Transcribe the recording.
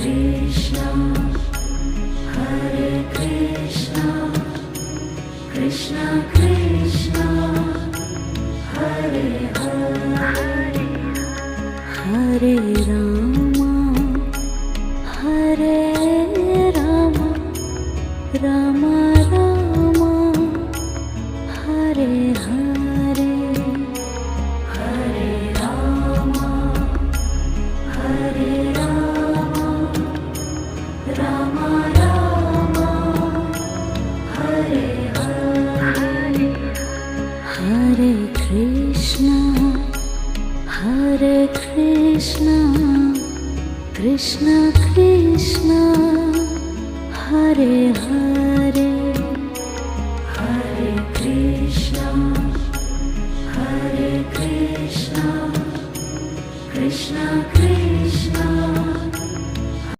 Krishna, Hare Krishna, Krishna Krishna, Hare Hare, Hare Rama, Hare Rama, Rama Rama, Hare Hare, Hare Rama, Hare Rama, Rama Rama, Hare Hare, Hare Krishna, Hare Krishna, Krishna Krishna, Hare Hare, Hare Krishna, Hare Krishna, Krishna Krishna.